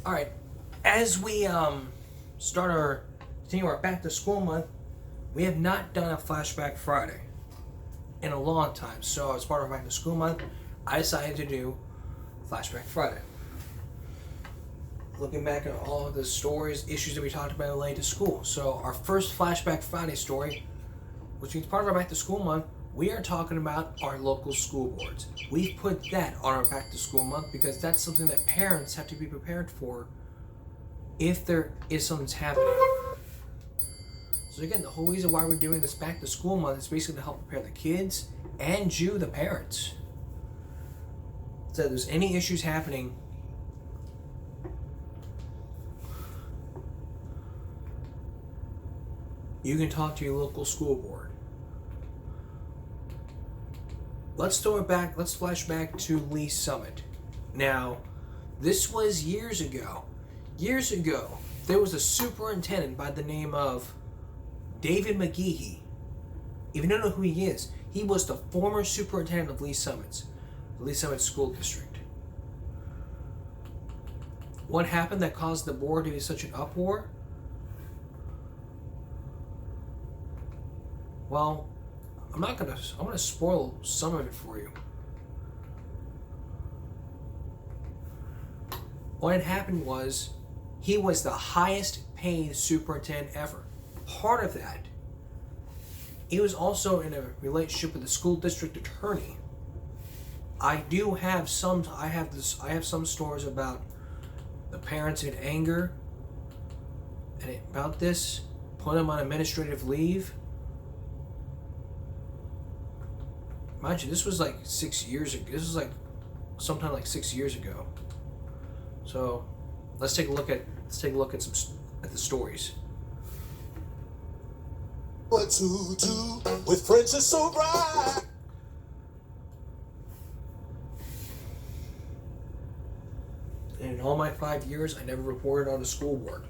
All right, as we continue our back to school month, we have not done a Flashback Friday in a long time. So as part of our back to school month, I decided to do Flashback Friday. Looking back at all of the stories, issues that we talked about related to school. So our first Flashback Friday story, which means part of our back to school month, we are talking about our local school boards. We've put that on our back to school month because that's something that parents have to be prepared for if there is something's happening. So again, the whole reason why we're doing this back to school month is basically to help prepare the kids and you, the parents. So if there's any issues happening, you can talk to your local school board. Let's flash back to Lee Summit. Now, this was years ago. Years ago, there was a superintendent by the name of David McGehee. If you don't know who he is, he was the former superintendent of Lee Summit School District. What happened that caused the board to be such an uproar? Well, I'm gonna spoil some of it for you. What had happened was, he was the highest paid superintendent ever. Part of that, he was also in a relationship with the school district attorney. I have some stories about the parents in anger and about this, put him on administrative leave. Mind you, this was like 6 years ago. This was like sometime like 6 years ago. So let's take a look at the stories. What's who do with friends is so bright. And in all my 5 years, I never reported on the school board.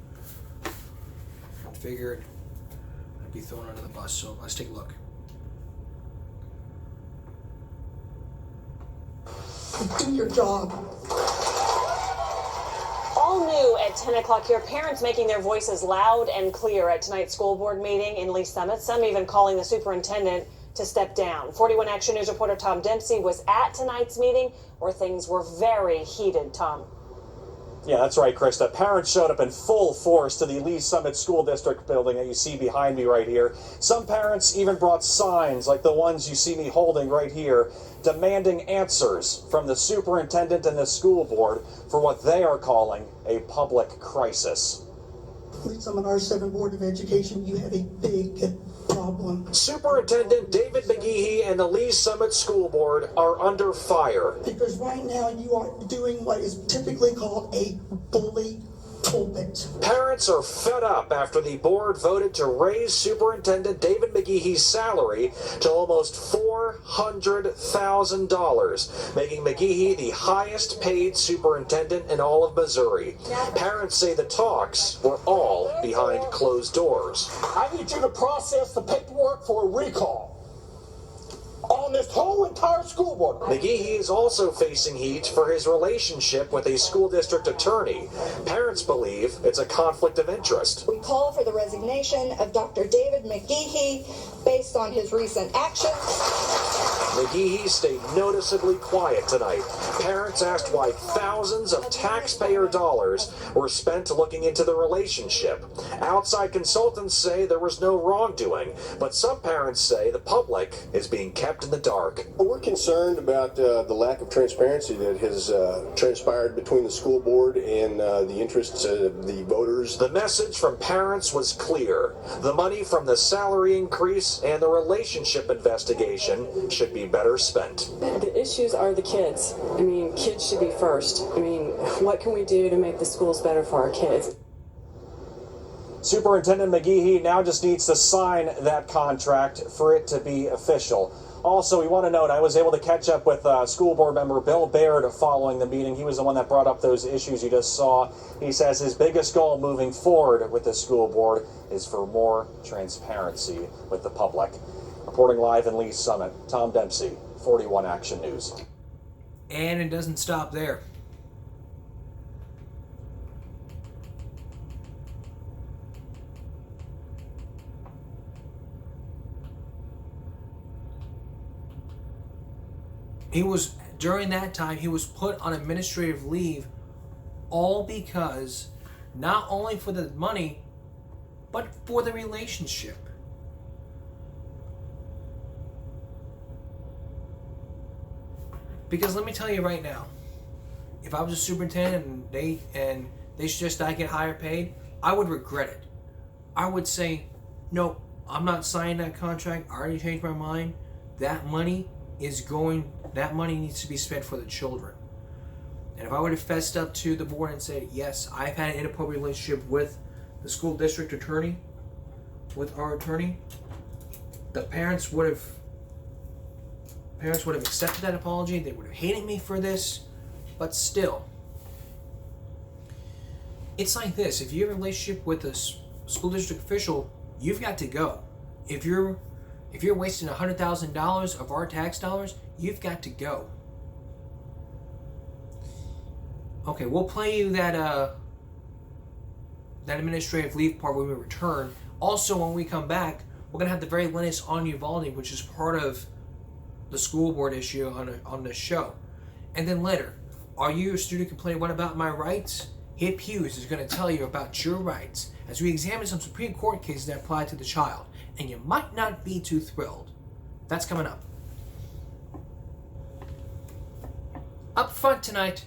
I figured I'd be thrown under the bus. So let's take a look. Do your job. All new at 10 o'clock here, parents making their voices loud and clear at tonight's school board meeting in Lee Summit, some even calling the superintendent to step down. 41 Action News reporter Tom Dempsey was at tonight's meeting where things were very heated. Tom. Yeah, that's right, Krista. Parents showed up in full force to the Lee Summit School District building that you see behind me right here. Some parents even brought signs like the ones you see me holding right here, demanding answers from the superintendent and the school board for what they are calling a public crisis. Lee Summit R7 Board of Education, you have a big problem. Superintendent David McGehee and the Lee Summit School Board are under fire. Because right now you are doing what is typically called a bully pulpit. Parents are fed up after the board voted to raise Superintendent David McGehee's salary to almost $400,000, making McGehee the highest paid superintendent in all of Missouri. Parents say the talks were all behind closed doors. I need you to process the paperwork for a recall on this whole entire school board. McGehee is also facing heat for his relationship with a school district attorney. Parents believe it's a conflict of interest. We call for the resignation of Dr. David McGehee based on his recent actions. McGehee stayed noticeably quiet tonight. Parents asked why thousands of taxpayer dollars were spent looking into the relationship. Outside consultants say there was no wrongdoing, but some parents say the public is being kept in the dark. We're concerned about the lack of transparency that has transpired between the school board and the interests of the voters. The message from parents was clear. The money from the salary increase and the relationship investigation should be better spent. The issues are the kids. I mean, kids should be first. I mean, what can we do to make the schools better for our kids? Superintendent McGehee now just needs to sign that contract for it to be official. Also, we want to note, I was able to catch up with school board member Bill Baird following the meeting. He was the one that brought up those issues you just saw. He says his biggest goal moving forward with the school board is for more transparency with the public. Reporting live in Lee Summit, Tom Dempsey, 41 Action News. And it doesn't stop there. During that time, he was put on administrative leave, all because not only for the money, but for the relationship. Because let me tell you right now, if I was a superintendent and they suggest I get higher paid, I would regret it. I would say, no, I'm not signing that contract. I already changed my mind. That money needs to be spent for the children. And if I would have fessed up to the board and said, yes, I've had an inappropriate relationship with the school district attorney, with our attorney, the parents would have accepted that apology. They would have hated me for this, but still, it's like this. If you have a relationship with a school district official, you've got to go. If you're wasting $100,000 of our tax dollars, you've got to go. Okay, we'll play you that administrative leave part when we return. Also, when we come back, we're gonna have the very latest on Uvalde, which is part of the school board issue on the show. And then later, are you a student complaining, what about my rights? Hip Hughes is going to tell you about your rights as we examine some Supreme Court cases that apply to the child. And you might not be too thrilled. That's coming up. Up front tonight,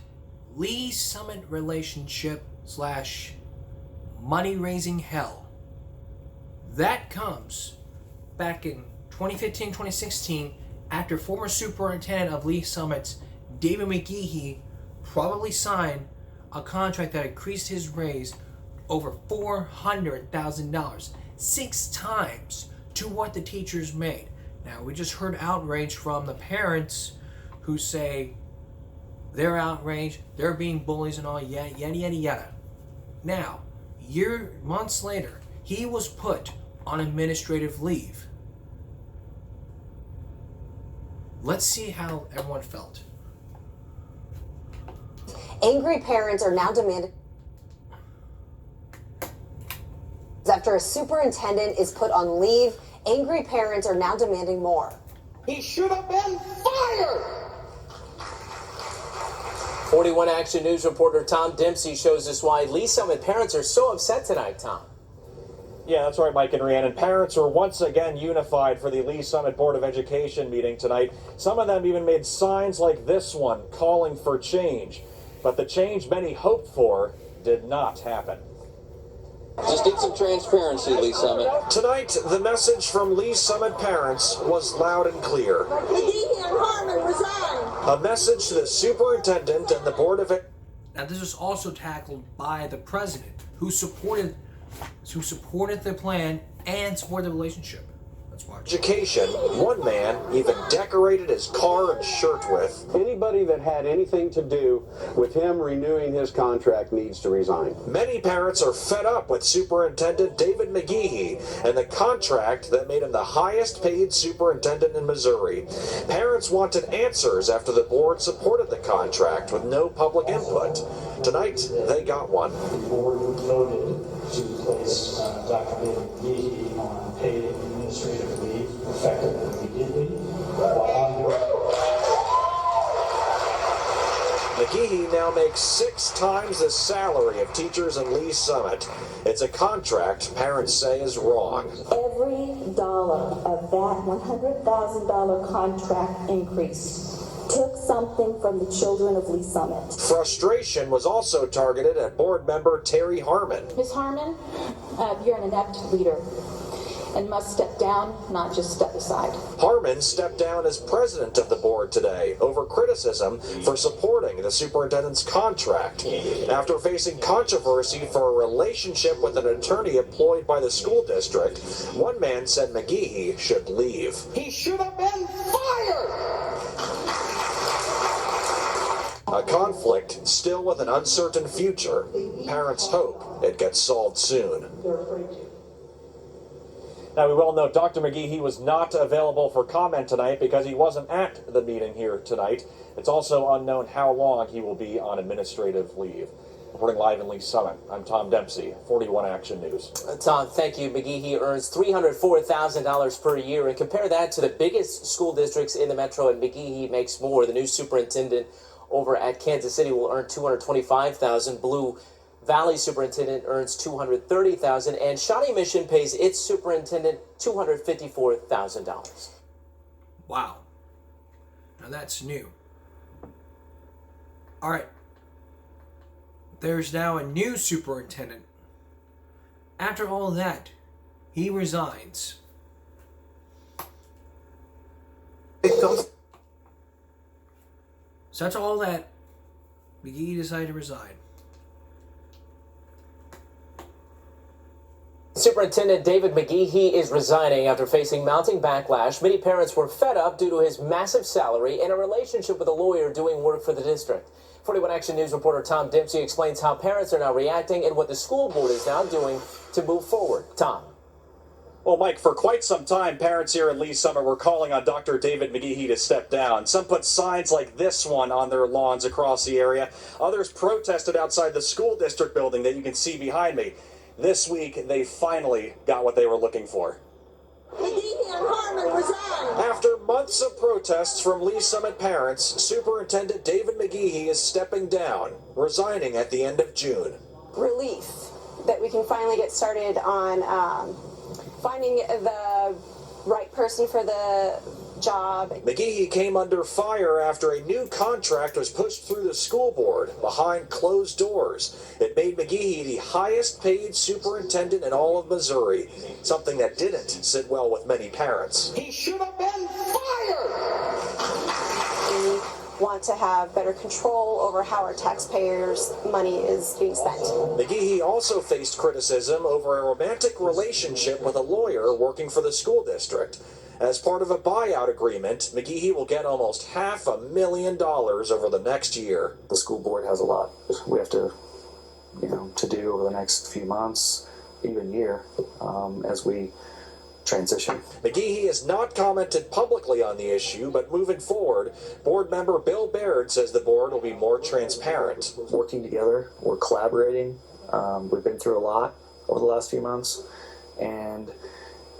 Lee Summit relationship / money-raising hell. That comes back in 2015-2016 after former superintendent of Lee Summit, David McGehee, probably signed a contract that increased his raise over $400,000, 6 times to what the teachers made. Now, we just heard outrage from the parents who say they're outraged, they're being bullies and all, yada, yada, yada, yada. Now, months later, he was put on administrative leave. Let's see how everyone felt. Angry parents are now demanding after a superintendent is put on leave. Angry parents are now demanding more. He should have been fired! 41 Action News reporter Tom Dempsey shows us why Lee Summit parents are so upset tonight, Tom. Yeah, that's right, Mike and Rhiannon. Parents are once again unified for the Lee Summit Board of Education meeting tonight. Some of them even made signs like this one calling for change. But the change many hoped for did not happen. Just need some transparency, Lee Summit. Tonight, the message from Lee Summit parents was loud and clear. McGehee and Harmon resign. A message to the superintendent and the Board of Education. Now, this was also tackled by the president, who supported the plan and supported the relationship. Let's watch. Education, one man even decorated his car and shirt with. Anybody that had anything to do with him renewing his contract needs to resign. Many parents are fed up with Superintendent David McGehee and the contract that made him the highest paid superintendent in Missouri. Parents wanted answers after the board supported the contract with no public input. Tonight, they got one. The board voted to place Dr. David McGehee on paid administrative leave effective immediately. McGehee now makes 6 times the salary of teachers in Lee Summit. It's a contract parents say is wrong. Every dollar of that $100,000 contract increase took something from the children of Lee Summit. Frustration was also targeted at board member Terry Harmon. Ms. Harmon, you're an inept leader and must step down, not just step aside. Harmon stepped down as president of the board today over criticism for supporting the superintendent's contract. After facing controversy for a relationship with an attorney employed by the school district, one man said McGehee should leave. He should have been fired! A conflict still with an uncertain future. Parents hope it gets solved soon. Now, we well know Dr. McGehee was not available for comment tonight because he wasn't at the meeting here tonight. It's also unknown how long he will be on administrative leave. Reporting live in Lee Summit, I'm Tom Dempsey, 41 Action News. Tom, thank you. McGehee earns $304,000 per year, and compare that to the biggest school districts in the metro, and McGehee makes more. The new superintendent over at Kansas City will earn $225,000. Blue Valley superintendent earns $230,000, and Shawnee Mission pays its superintendent $254,000. Wow. Now that's new. All right. There's now a new superintendent. After all that, he resigns. So that's all that. McGehee decided to resign. Superintendent David McGehee is resigning after facing mounting backlash. Many parents were fed up due to his massive salary and a relationship with a lawyer doing work for the district. 41 Action News reporter Tom Dempsey explains how parents are now reacting and what the school board is now doing to move forward. Tom. Well, Mike, for quite some time, parents here in Lee Summit were calling on Dr. David McGehee to step down. Some put signs like this one on their lawns across the area. Others protested outside the school district building that you can see behind me. This week, they finally got what they were looking for. McGehee and Harmon resign. After months of protests from Lee Summit parents, Superintendent David McGehee is stepping down, resigning at the end of June. Relief that we can finally get started on finding the right person for the job. McGehee came under fire after a new contract was pushed through the school board behind closed doors. It made McGehee the highest paid superintendent in all of Missouri, something that didn't sit well with many parents. He should have been fired. We want to have better control over how our taxpayers' money is being spent. McGehee also faced criticism over a romantic relationship with a lawyer working for the school district. As part of a buyout agreement, McGehee will get almost $500,000 over the next year. The school board has a lot we have to do over the next few months, even year, as we transition. McGehee has not commented publicly on the issue, but moving forward, board member Bill Baird says the board will be more transparent. Working together, we're collaborating. We've been through a lot over the last few months, and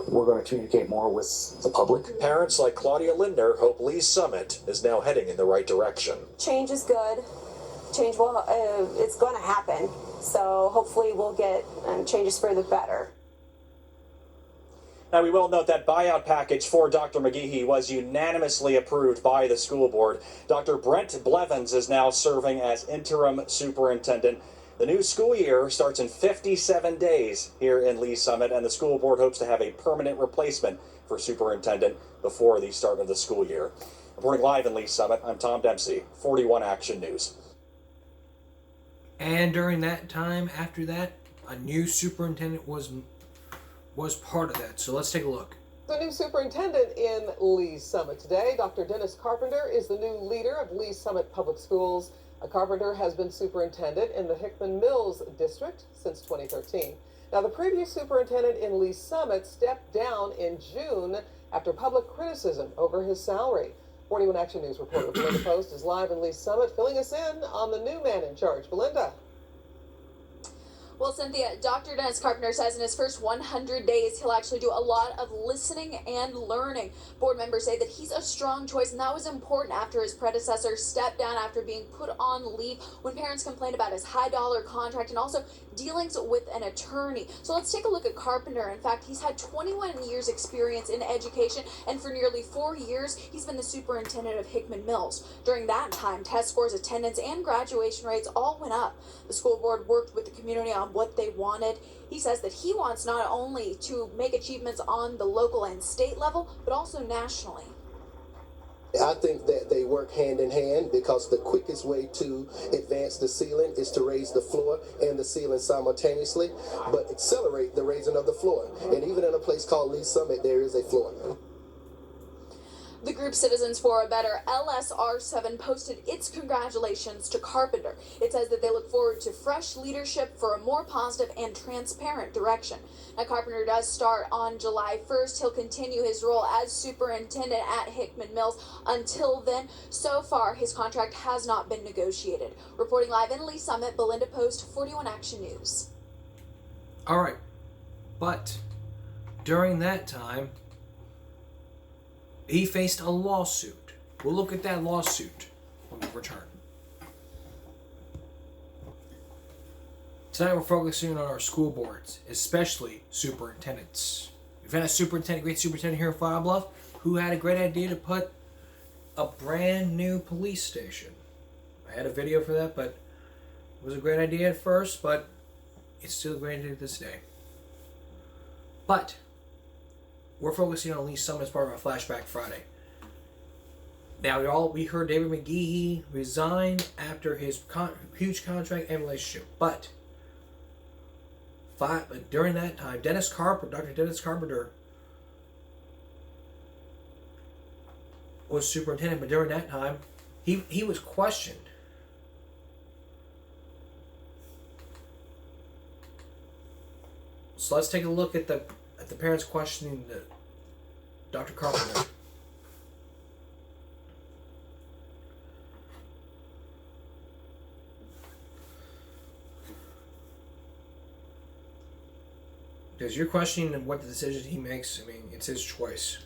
we're going to communicate more with the public. Parents like Claudia Lindner hope Lee Summit is now heading in the right direction. Change is good. Change will, it's going to happen. So hopefully we'll get changes for the better. Now, we will note that buyout package for Dr. McGehee was unanimously approved by the school board. Dr. Brent Blevins is now serving as interim superintendent. The new school year starts in 57 days here in Lee Summit, and the school board hopes to have a permanent replacement for superintendent before the start of the school year. Reporting live in Lee Summit, I'm Tom Dempsey, 41 Action News. And during that time, after that, a new superintendent was part of that. So let's take a look. The new superintendent in Lee Summit today, Dr. Dennis Carpenter, is the new leader of Lee Summit Public Schools. Carpenter has been superintendent in the Hickman Mills district since 2013. Now, the previous superintendent in Lee Summit stepped down in June after public criticism over his salary. 41 Action News reporter Belinda Post is live in Lee Summit, filling us in on the new man in charge. Belinda. Well, Cynthia, Dr. Dennis Carpenter says in his first 100 days, he'll actually do a lot of listening and learning. Board members say that he's a strong choice, and that was important after his predecessor stepped down after being put on leave when parents complained about his high-dollar contract and also dealings with an attorney. So let's take a look at Carpenter. In fact, he's had 21 years experience in education, and for nearly 4 years, he's been the superintendent of Hickman Mills. During that time, test scores, attendance, and graduation rates all went up. The school board worked with the community on what they wanted. He says that he wants not only to make achievements on the local and state level, but also nationally. I think that they work hand in hand because the quickest way to advance the ceiling is to raise the floor and the ceiling simultaneously, but accelerate the raising of the floor. And even in a place called Lee Summit, there is a floor. The group Citizens for a Better, LSR7, posted its congratulations to Carpenter. It says that they look forward to fresh leadership for a more positive and transparent direction. Now, Carpenter does start on July 1st. He'll continue his role as superintendent at Hickman Mills until then. So far, his contract has not been negotiated. Reporting live in Lee Summit, Belinda Post, 41 Action News. All right, but during that time, he faced a lawsuit. We'll look at that lawsuit when we return. Tonight we're focusing on our school boards, especially superintendents. We've had a great superintendent here in Flower Bluff, who had a great idea to put a brand new police station. I had a video for that, but it was a great idea at first, but it's still a great idea to this day. But we're focusing on Lee Summit as part of our Flashback Friday. Now, we heard David McGehee resign after his huge contract and relationship. But during that time, Dr. Dennis Carpenter was superintendent. But during that time, he was questioned. So let's take a look at the parents questioning Dr. Carpenter. Because you're questioning what the decision he makes. I mean, it's his choice.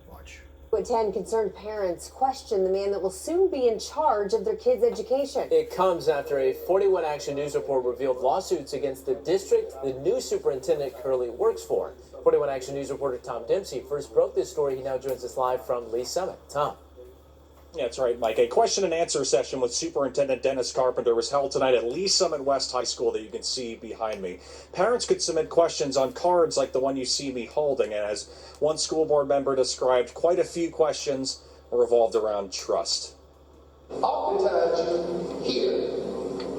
Watch. Attend concerned parents question the man that will soon be in charge of their kids' education. It comes after a 41 Action News report revealed lawsuits against the district the new superintendent currently works for. 41 Action News reporter Tom Dempsey first broke this story. He now joins us live from Lee Summit. Tom. Yeah, that's right, Mike. A question and answer session with Superintendent Dennis Carpenter was held tonight at Lee Summit West High School that you can see behind me. Parents could submit questions on cards like the one you see me holding, and as one school board member described, quite a few questions revolved around trust. Oftentimes you hear,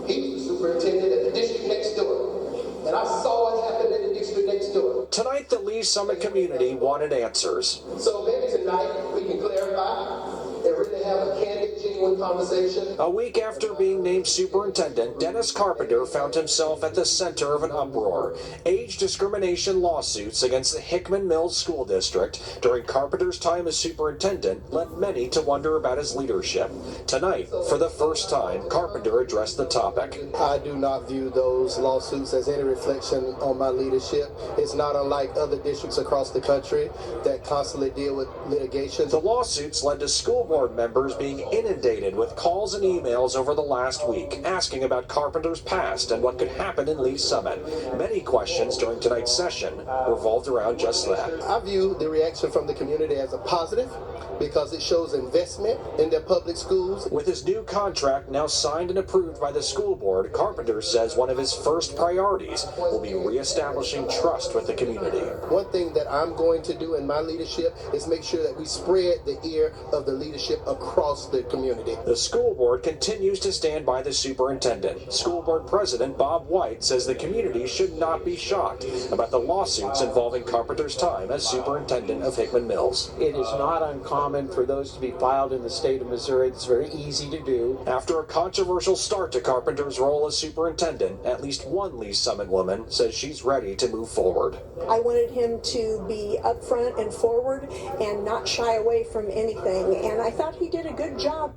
he was the superintendent at the district next door, and I saw what happened in the district next door. Tonight, the Lee Summit community wanted answers. So maybe tonight we can clarify and really have a candid, genuine conversation. A week after being named superintendent, Dennis Carpenter found himself at the center of an uproar. Age discrimination lawsuits against the Hickman Mills School District during Carpenter's time as superintendent led many to wonder about his leadership. Tonight, for the first time, Carpenter addressed the topic. I do not view those lawsuits as any reflection on my leadership. It's not unlike other districts across the country that constantly deal with litigation. The lawsuits led to school board members being inundated with calls and emails over the last week, asking about Carpenter's past and what could happen in Lee Summit. Many questions during tonight's session revolved around just that. I view the reaction from the community as a positive because it shows investment in their public schools. With his new contract now signed and approved by the school board, Carpenter says one of his first priorities will be reestablishing trust with the community. One thing that I'm going to do in my leadership is make sure that we spread the ear of the leadership across the community. The school board continues to stand by the superintendent. School board president Bob White says the community should not be shocked about the lawsuits involving Carpenter's time as superintendent of Hickman Mills. It is not uncommon for those to be filed in the state of Missouri. It's very easy to do. After a controversial start to Carpenter's role as superintendent, at least one Lee Summit woman says she's ready to move forward. I wanted him to be upfront and forward and not shy away from anything, and I thought he did a good job.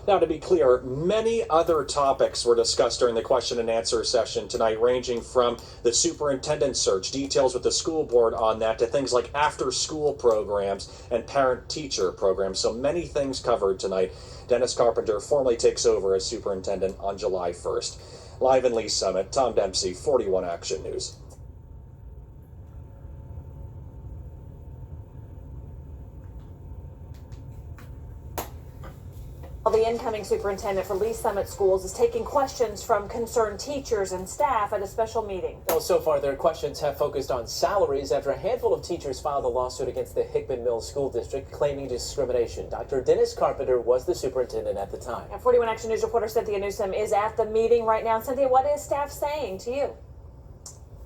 Now, to be clear, many other topics were discussed during the question and answer session tonight, ranging from the superintendent search, details with the school board on that, to things like after-school programs and parent-teacher programs. So many things covered tonight. Dennis Carpenter formally takes over as superintendent on July 1st. Live in Lee Summit, Tom Dempsey, 41 Action News. The incoming superintendent for Lee Summit Schools is taking questions from concerned teachers and staff at a special meeting. Well, so far, their questions have focused on salaries after a handful of teachers filed a lawsuit against the Hickman Mills School District claiming discrimination. Dr. Dennis Carpenter was the superintendent at the time. And 41 Action News reporter Cynthia Newsom is at the meeting right now. Cynthia, what is staff saying to you?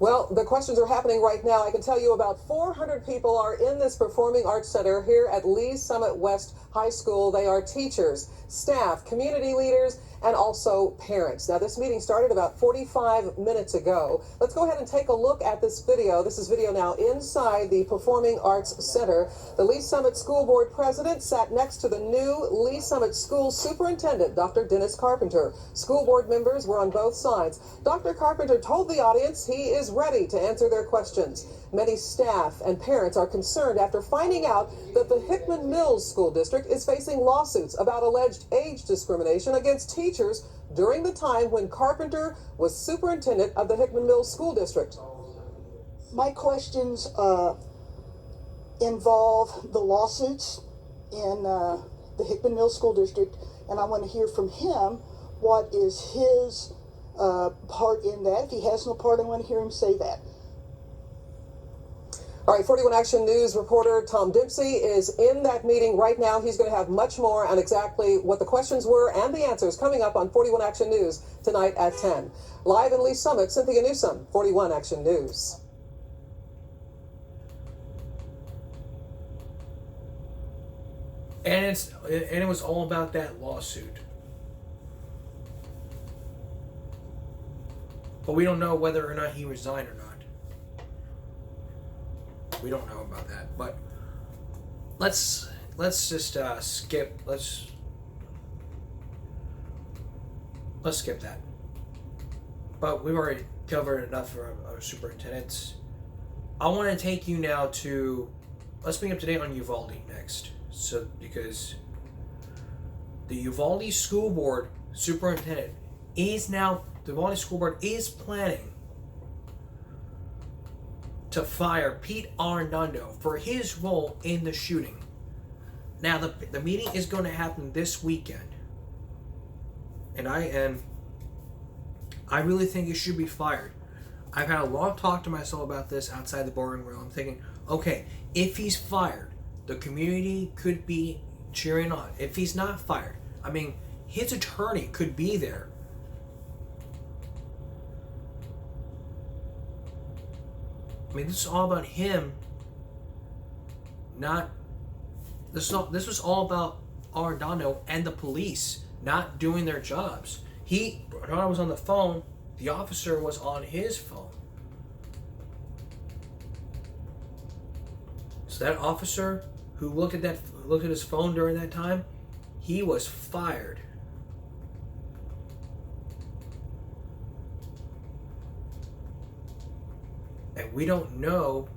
Well, the questions are happening right now. I can tell you about 400 people are in this Performing Arts Center here at Lee's Summit West High School. They are teachers, staff, community leaders, and also parents. Now, this meeting started about 45 minutes ago. Let's go ahead and take a look at this video. This is video now inside the Performing Arts Center. The Lee Summit School Board president sat next to the new Lee Summit School Superintendent, Dr. Dennis Carpenter. School board members were on both sides. Dr. Carpenter told the audience he is ready to answer their questions. Many staff and parents are concerned after finding out that the Hickman Mills School District is facing lawsuits about alleged age discrimination against teachers during the time when Carpenter was superintendent of the Hickman Mills School District. My questions involve the lawsuits in the Hickman Mills School District, and I want to hear from him what is his part in that. If he has no part, I want to hear him say that. All right, 41 Action News reporter Tom Dempsey is in that meeting right now. He's going to have much more on exactly what the questions were and the answers coming up on 41 Action News tonight at 10. Live in Lee Summit, Cynthia Newsome, 41 Action News. And it was all about that lawsuit. But we don't know whether or not he resigned or not. We don't know about that. But let's just skip. Let's skip that. But we've already covered enough for our superintendents. I want to take you now to, let's bring up to date on Uvalde next. So, because the Uvalde School Board superintendent is now, the Uvalde School Board is planning to fire Pete Arredondo for his role in the shooting. Now, the meeting is going to happen this weekend. And I really think he should be fired. I've had a long talk to myself about this outside the boardroom. I'm thinking, okay, if he's fired, the community could be cheering on. If he's not fired, I mean, his attorney could be there. I mean, this is all about him. This was all about Arredondo and the police not doing their jobs. Arredondo was on the phone. The officer was on his phone. So that officer who looked at his phone during that time, he was fired. And we don't know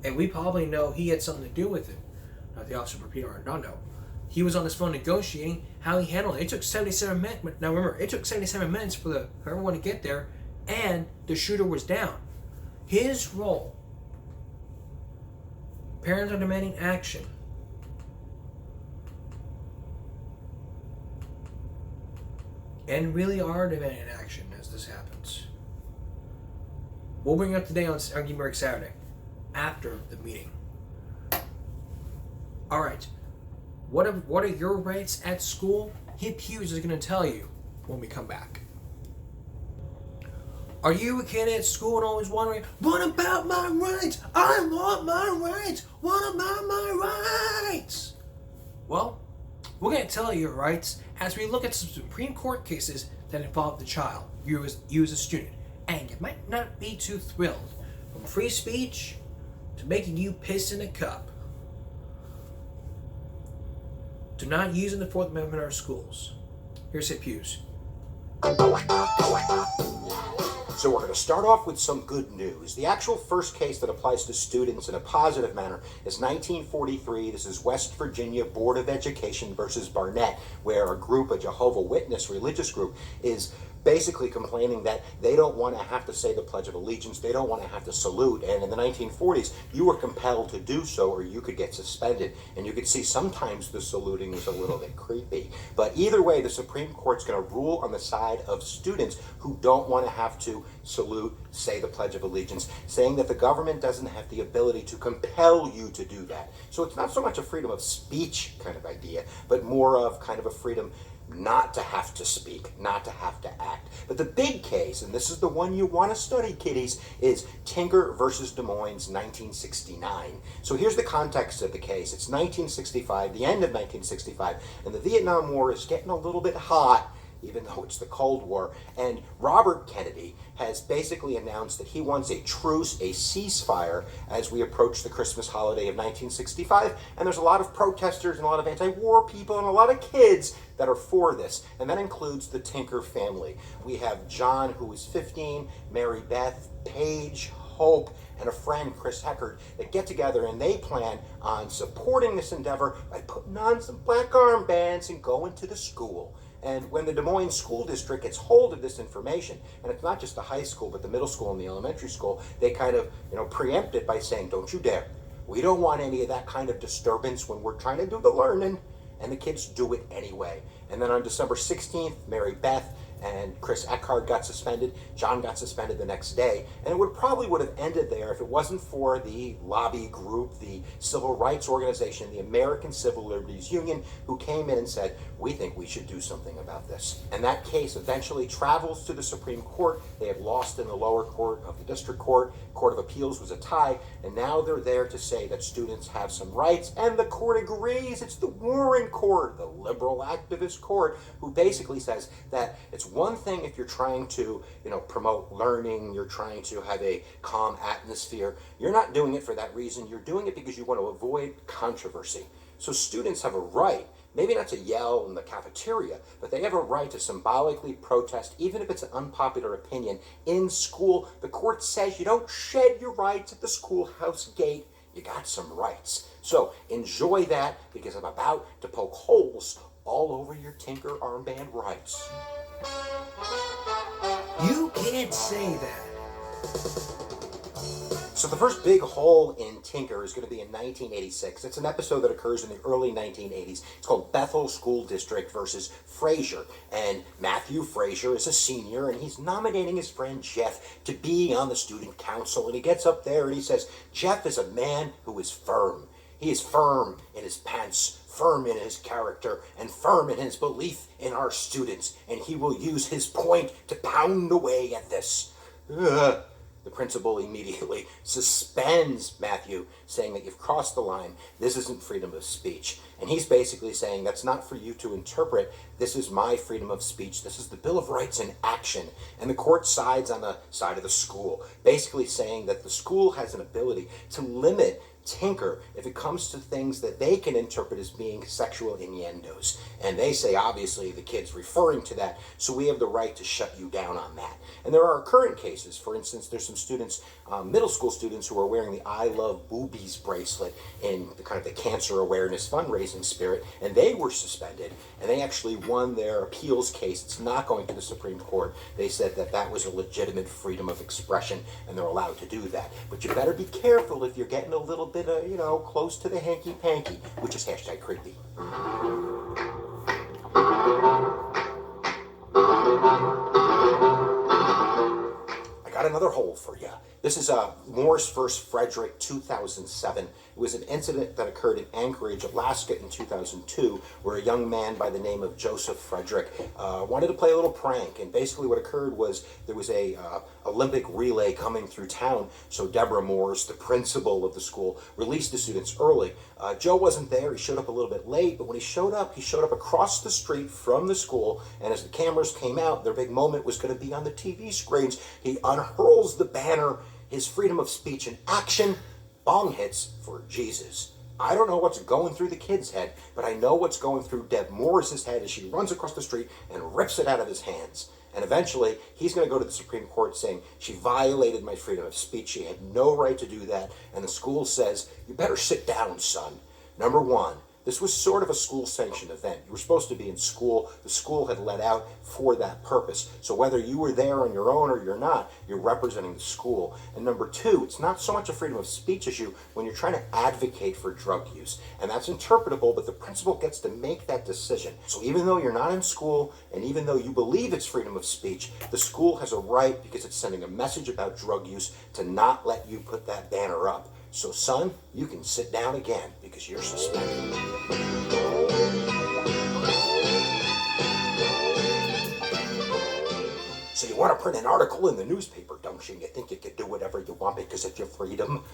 and we probably know he had something to do with it. Not the officer, but Pete Arredondo. He was on his phone negotiating how he handled it. It took 77 minutes. Now remember, it took 77 minutes for everyone to get there, and the shooter was down. His role. Parents are demanding action. And really are demanding action as this happens. We'll bring it up today on Argument Saturday, after the meeting. All right. What are your rights at school? Hip Hughes is going to tell you when we come back. Are you a kid at school and always wondering, what about my rights? I want my rights. What about my rights? Well, we're going to tell you your rights as we look at some Supreme Court cases that involve the child, you as a student. And you might not be too thrilled. From free speech to making you piss in a cup. To not using the Fourth Amendment in our schools. Here's Hip Hughes. So we're going to start off with some good news. The actual first case that applies to students in a positive manner is 1943. This is West Virginia Board of Education versus Barnett, where a group, a Jehovah's Witness religious group, is basically complaining that they don't want to have to say the Pledge of Allegiance, they don't want to have to salute, and in the 1940s, you were compelled to do so or you could get suspended. And you could see sometimes the saluting was a little bit creepy. But either way, the Supreme Court's going to rule on the side of students who don't want to have to salute, say the Pledge of Allegiance, saying that the government doesn't have the ability to compel you to do that. So it's not so much a freedom of speech kind of idea, but more of kind of a freedom not to have to speak, not to have to act. But the big case, and this is the one you want to study, kiddies, is Tinker versus Des Moines, 1969. So here's the context of the case. It's 1965, the end of 1965, and the Vietnam War is getting a little bit hot, even though it's the Cold War. And Robert Kennedy has basically announced that he wants a truce, a ceasefire, as we approach the Christmas holiday of 1965. And there's a lot of protesters and a lot of anti-war people and a lot of kids that are for this. And that includes the Tinker family. We have John, who is 15, Mary Beth, Paige, Hope, and a friend, Chris Heckard, that get together and they plan on supporting this endeavor by putting on some black armbands and going to the school. And when the Des Moines School District gets hold of this information, and it's not just the high school, but the middle school and the elementary school, they kind of, preempt it by saying, don't you dare. We don't want any of that kind of disturbance when we're trying to do the learning. And the kids do it anyway. And then on December 16th, Mary Beth and Chris Eckhart got suspended. John got suspended the next day. And it probably would have ended there if it wasn't for the lobby group, the civil rights organization, the American Civil Liberties Union, who came in and said, we think we should do something about this. And that case eventually travels to the Supreme Court. They had lost in the lower court of the district court. Court of Appeals was a tie. And now they're there to say that students have some rights. And the court agrees. It's the Warren Court, the liberal activist court, who basically says that it's one thing if you're trying to, promote learning, you're trying to have a calm atmosphere. You're not doing it for that reason. You're doing it because you want to avoid controversy. So students have a right, maybe not to yell in the cafeteria, but they have a right to symbolically protest, even if it's an unpopular opinion, in school. The court says you don't shed your rights at the schoolhouse gate. You got some rights. So enjoy that, because I'm about to poke holes all over your Tinker armband rights. You can't say that. So the first big hole in Tinker is going to be in 1986. It's an episode that occurs in the early 1980s. It's called Bethel School District versus Fraser. And Matthew Fraser is a senior, and he's nominating his friend Jeff to be on the student council. And he gets up there and he says, Jeff is a man who is firm. He is firm in his pants, firm in his character, and firm in his belief in our students. And he will use his point to pound away at this. The principal immediately suspends Matthew, saying that you've crossed the line. This isn't freedom of speech. And he's basically saying that's not for you to interpret. This is my freedom of speech. This is the Bill of Rights in action. And the court sides on the side of the school, basically saying that the school has an ability to limit Tinker if it comes to things that they can interpret as being sexual innuendos. And they say, obviously, the kid's referring to that, so we have the right to shut you down on that. And there are current cases. For instance, there's some students, middle school students, who are wearing the I Love Boobies bracelet in the kind of the cancer awareness fundraising spirit, and they were suspended, and they actually won their appeals case. It's not going to the Supreme Court. They said that that was a legitimate freedom of expression, and they're allowed to do that. But you better be careful if you're getting a little bit of, close to the hanky-panky, which is hashtag creepy. I got another hole for you. This is Morse vs. Frederick, 2007. It was an incident that occurred in Anchorage, Alaska in 2002, where a young man by the name of Joseph Frederick wanted to play a little prank. And basically what occurred was there was a Olympic relay coming through town, so Deborah Morse, the principal of the school, released the students early. Joe wasn't there. He showed up a little bit late, but when he showed up across the street from the school, and as the cameras came out, their big moment was going to be on the TV screens. He unhurls the banner, his freedom of speech in action, bong hits for Jesus. I don't know what's going through the kid's head, but I know what's going through Deb Morris's head as she runs across the street and rips it out of his hands. And eventually, he's going to go to the Supreme Court saying, she violated my freedom of speech. She had no right to do that. And the school says, you better sit down, son. Number one, this was sort of a school-sanctioned event. You were supposed to be in school. The school had let out for that purpose. So whether you were there on your own or you're not, you're representing the school. And number two, it's not so much a freedom of speech issue when you're trying to advocate for drug use. And that's interpretable, but the principal gets to make that decision. So even though you're not in school, and even though you believe it's freedom of speech, the school has a right, because it's sending a message about drug use, to not let you put that banner up. So, son, you can sit down again because you're suspended. want to print an article in the newspaper, don't you? You think you can do whatever you want because of your freedom?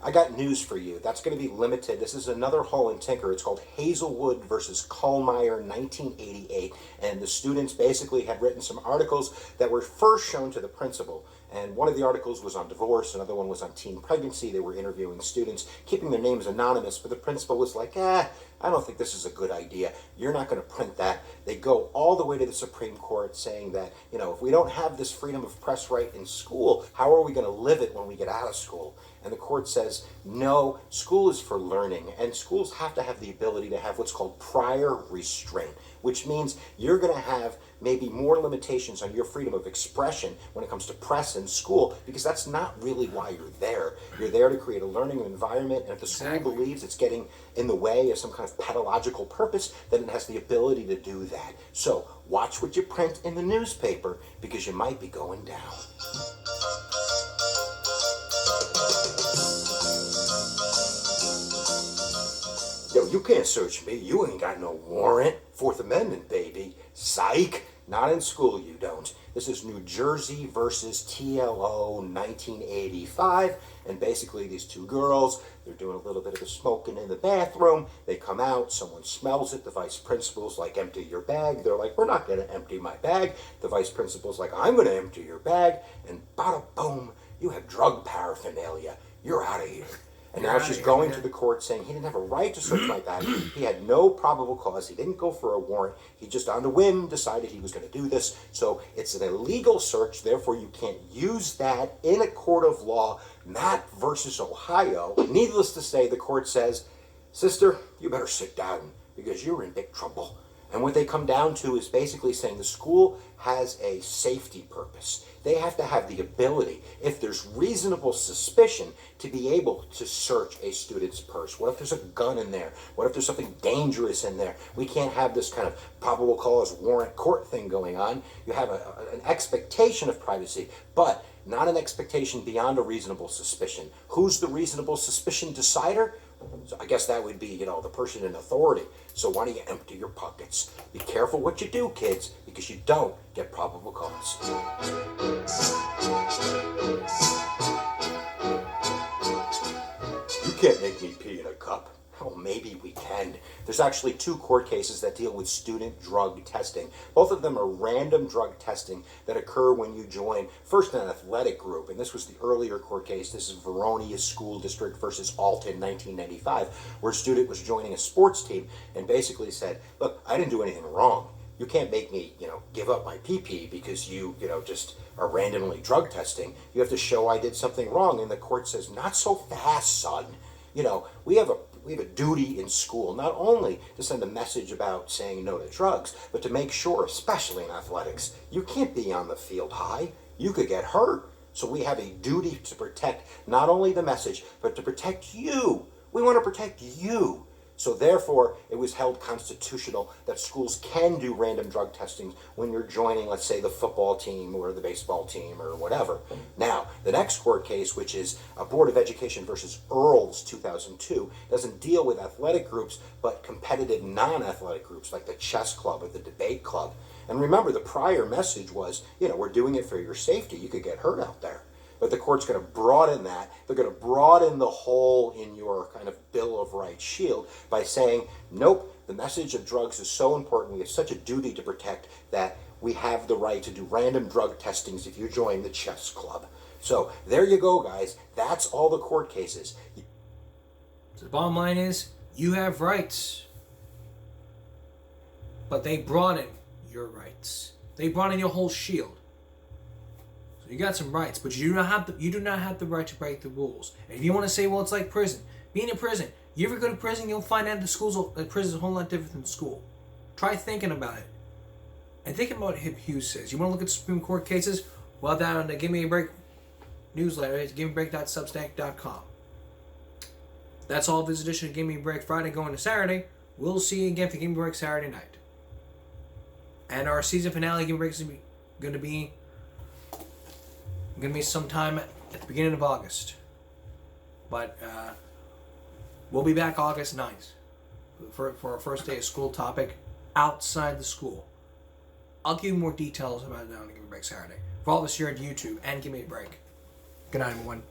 I got news for you. That's going to be limited. This is another Hall and Tinker. It's called Hazelwood versus Cole Meyer, 1988. And the students basically had written some articles that were first shown to the principal. And one of the articles was on divorce, another one was on teen pregnancy. They were interviewing students, keeping their names anonymous, but the principal was like, I don't think this is a good idea. You're not going to print that. They go all the way to the Supreme Court saying that, if we don't have this freedom of press right in school, how are we going to live it when we get out of school? And the court says, no, school is for learning, and schools have to have the ability to have what's called prior restraint, which means you're going to have maybe more limitations on your freedom of expression when it comes to press in school, because that's not really why you're there. You're there to create a learning environment, and if the school believes it's getting in the way of some kind of pedagogical purpose, then it has the ability to do that. So watch what you print in the newspaper, because you might be going down. Yo, you can't search me. You ain't got no warrant. Fourth Amendment, baby. Psych. Not in school, you don't. This is New Jersey versus TLO 1985. And basically these two girls, they're doing a little bit of the smoking in the bathroom. They come out, someone smells it. The vice principal's like, empty your bag. They're like, we're not going to empty my bag. The vice principal's like, I'm going to empty your bag. And bada boom, you have drug paraphernalia. You're out of here. And now she's going to the court saying he didn't have a right to search my bag. He had no probable cause. He didn't go for a warrant. He just on the whim decided he was going to do this. So it's an illegal search. Therefore, you can't use that in a court of law. Matt versus Ohio. Needless to say, the court says, sister, you better sit down because you're in big trouble. And what they come down to is basically saying the school has a safety purpose. They have to have the ability, if there's reasonable suspicion, to be able to search a student's purse. What if there's a gun in there? What if there's something dangerous in there? We can't have this kind of probable cause warrant court thing going on. You have an expectation of privacy, but not an expectation beyond a reasonable suspicion. Who's the reasonable suspicion decider? So I guess that would be, the person in authority. So why don't you empty your pockets? Be careful what you do, kids, because you don't get probable cause. You can't make me pee in a cup. Oh, maybe we can. There's actually 2 court cases that deal with student drug testing. Both of them are random drug testing that occur when you join first an athletic group, and this was the earlier court case. This is Veronius School District versus Alton, 1995, where a student was joining a sports team and basically said, look, I didn't do anything wrong. You can't make me, give up my pee-pee because you just are randomly drug testing. You have to show I did something wrong. And the court says, not so fast, son. We have a duty in school, not only to send a message about saying no to drugs, but to make sure, especially in athletics, you can't be on the field high. You could get hurt. So we have a duty to protect not only the message, but to protect you. We want to protect you. So therefore, it was held constitutional that schools can do random drug testing when you're joining, let's say, the football team or the baseball team or whatever. Now, the next court case, which is a Board of Education versus Earls, 2002, doesn't deal with athletic groups, but competitive non-athletic groups like the chess club or the debate club. And remember, the prior message was, we're doing it for your safety. You could get hurt out there. But the court's going to broaden that. They're going to broaden the hole in your kind of Bill of Rights shield by saying, nope, the message of drugs is so important. We have such a duty to protect that we have the right to do random drug testings if you join the chess club. So there you go, guys. That's all the court cases. So the bottom line is, you have rights. But they broaden your rights. They broaden your whole shield. So you got some rights, but you do not have the right to break the rules. And if you want to say, well, it's like prison. Being in prison, you ever go to prison, you'll find out the prison is a whole lot different than school. Try thinking about it. And think about what Hip Hughes says. You want to look at Supreme Court cases? Well, down on the Give Me a Break newsletter, it's gimmebreak.substack.com. That's all this edition of Give Me a Break Friday going to Saturday. We'll see you again for Give Me a Break Saturday night. And our season finale Give Me a Break is going to be sometime at the beginning of August. But we'll be back August 9th for our first day of school topic outside the school. I'll give you more details about it now and give me a break Saturday. For all of us here at YouTube, and give me a break. Good night, everyone.